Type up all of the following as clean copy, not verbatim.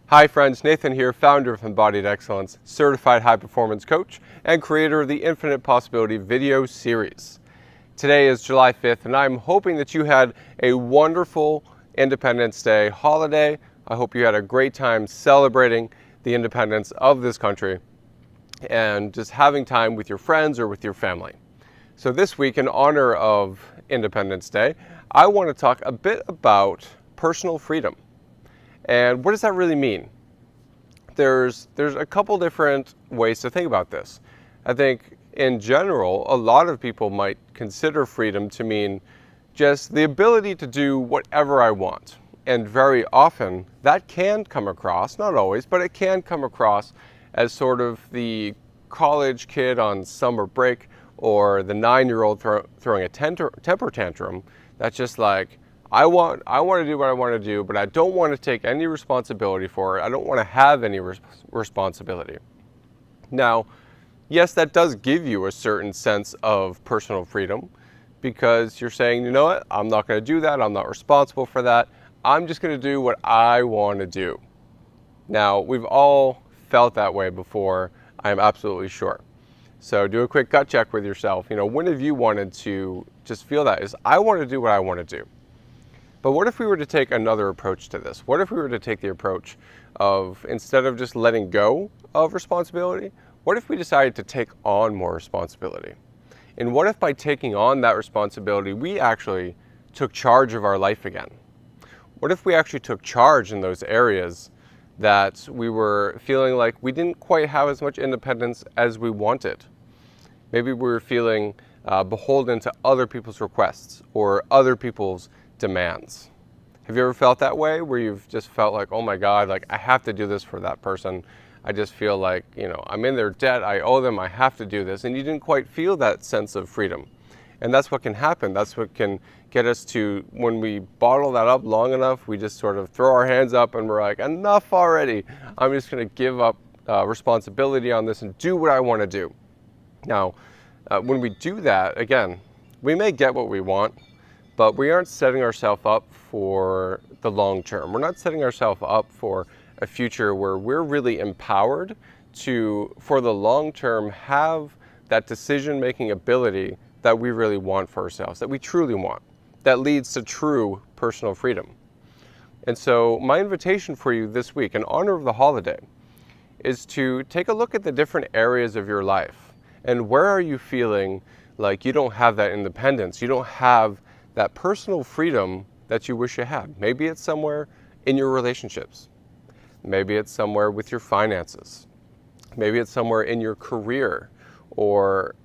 Hi friends, Nathan here, founder of Embodied Excellence, certified high performance coach, and creator of the Infinite Possibility video series. Today is July 5th, and I'm hoping that you had a wonderful Independence Day holiday. I hope you had a great time celebrating the independence of this country and just having time with your friends or with your family. So this week, in honor of Independence Day, I want to talk a bit about personal freedom. And what does that really mean? There's a couple different ways to think about this. I think in general, a lot of people might consider freedom to mean just the ability to do whatever I want. And very often that can come across, not always, but it can come across as sort of the college kid on summer break or the 9-year-old throwing a temper tantrum that's just like, I want to do what I want to do, but I don't want to take any responsibility for it. I don't want to have any responsibility. Now, yes, that does give you a certain sense of personal freedom because you're saying, you know what, I'm not going to do that. I'm not responsible for that. I'm just going to do what I want to do. Now, we've all felt that way before, I'm absolutely sure. So do a quick gut check with yourself. When have you wanted to just feel that? Is I want to do what I want to do. But what if we were to take another approach to this? What if we were to take the approach of, instead of just letting go of responsibility, what if we decided to take on more responsibility? And what if by taking on that responsibility, we actually took charge of our life again? What if we actually took charge in those areas that we were feeling like we didn't quite have as much independence as we wanted? Maybe we were feeling beholden to other people's requests or other people's demands. Have you ever felt that way, where you've just felt like, oh my God, like I have to do this for that person. I just feel like, I'm in their debt, I owe them, I have to do this. And you didn't quite feel that sense of freedom. And that's what can happen. That's what can get us to, when we bottle that up long enough, we just sort of throw our hands up and we're like, enough already. I'm just going to give up responsibility on this and do what I want to do. Now, when we do that, again, we may get what we want, but we aren't setting ourselves up for the long term. We're not setting ourselves up for a future where we're really empowered to, for the long term, have that decision-making ability that we really want for ourselves, that we truly want, that leads to true personal freedom. And so my invitation for you this week, in honor of the holiday, is to take a look at the different areas of your life. And where are you feeling like you don't have that independence? You don't have that personal freedom that you wish you had. Maybe it's somewhere in your relationships. Maybe it's somewhere with your finances. Maybe it's somewhere in your career, or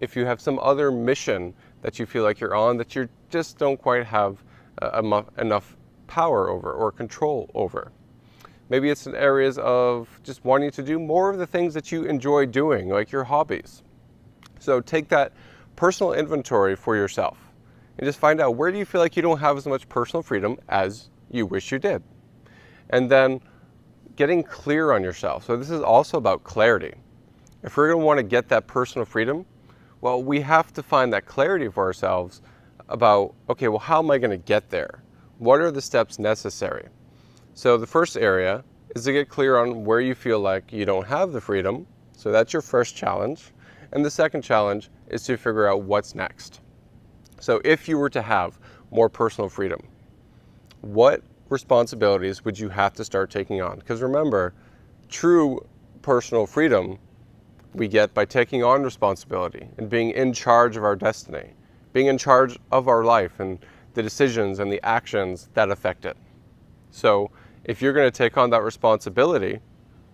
if you have some other mission that you feel like you're on that you just don't quite have enough power over or control over. Maybe it's in areas of just wanting to do more of the things that you enjoy doing, like your hobbies. So take that personal inventory for yourself and just find out, where do you feel like you don't have as much personal freedom as you wish you did? And then getting clear on yourself. So this is also about clarity. If we're going to want to get that personal freedom, well, we have to find that clarity for ourselves about, okay, well, how am I going to get there? What are the steps necessary? So the first area is to get clear on where you feel like you don't have the freedom. So that's your first challenge. And the second challenge is to figure out what's next. So if you were to have more personal freedom, what responsibilities would you have to start taking on? Because remember, true personal freedom we get by taking on responsibility and being in charge of our destiny, being in charge of our life and the decisions and the actions that affect it. So if you're going to take on that responsibility,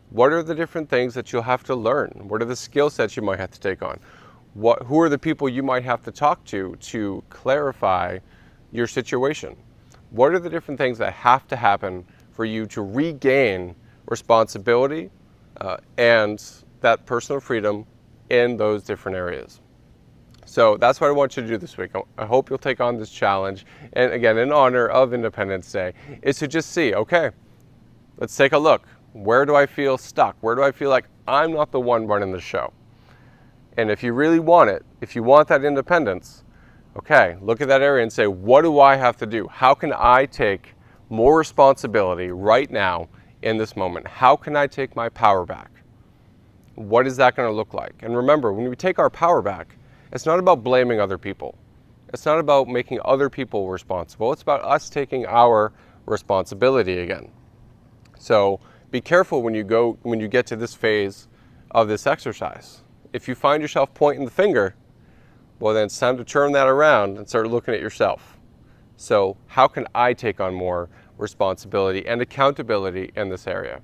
what are the different things that you'll have to learn? What are the skill sets you might have to take on? Who are the people you might have to talk to clarify your situation? What are the different things that have to happen for you to regain responsibility and that personal freedom in those different areas? So that's what I want you to do this week. I hope you'll take on this challenge. And again, in honor of Independence Day, is to just see, okay, let's take a look. Where do I feel stuck? Where do I feel like I'm not the one running the show? And if you really want it, if you want that independence, okay, look at that area and say, what do I have to do? How can I take more responsibility right now in this moment? How can I take my power back? What is that going to look like? And remember, when we take our power back, it's not about blaming other people. It's not about making other people responsible. It's about us taking our responsibility again. So be careful when you get to this phase of this exercise. If you find yourself pointing the finger, well, then it's time to turn that around and start looking at yourself. So how can I take on more responsibility and accountability in this area?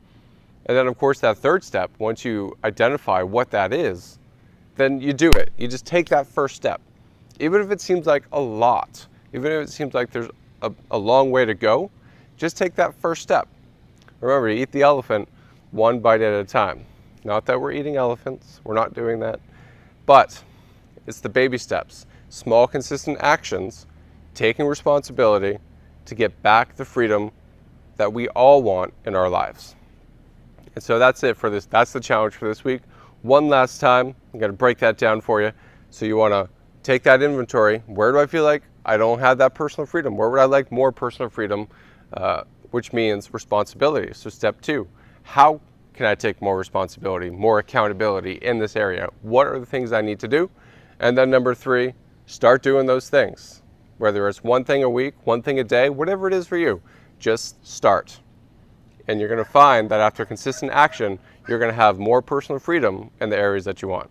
And then, of course, that third step, once you identify what that is, then you do it. You just take that first step. Even if it seems like a lot, even if it seems like there's a long way to go, just take that first step. Remember, you eat the elephant one bite at a time. Not that we're eating elephants, we're not doing that, but it's the baby steps, small, consistent actions, taking responsibility to get back the freedom that we all want in our lives. And so that's it for this. That's the challenge for this week. One last time, I'm going to break that down for you. So you want to take that inventory. Where do I feel like I don't have that personal freedom? Where would I like more personal freedom, which means responsibility? So step 2, how can I take more responsibility, more accountability in this area? What are the things I need to do? And then number 3, start doing those things. Whether it's one thing a week, one thing a day, whatever it is for you, just start. And you're going to find that after consistent action, you're going to have more personal freedom in the areas that you want.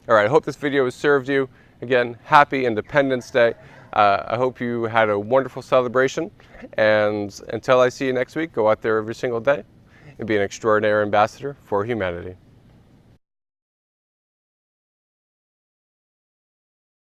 All right, I hope this video has served you. Again, happy Independence Day. I hope you had a wonderful celebration. And until I see you next week, go out there every single day and be an extraordinary ambassador for humanity.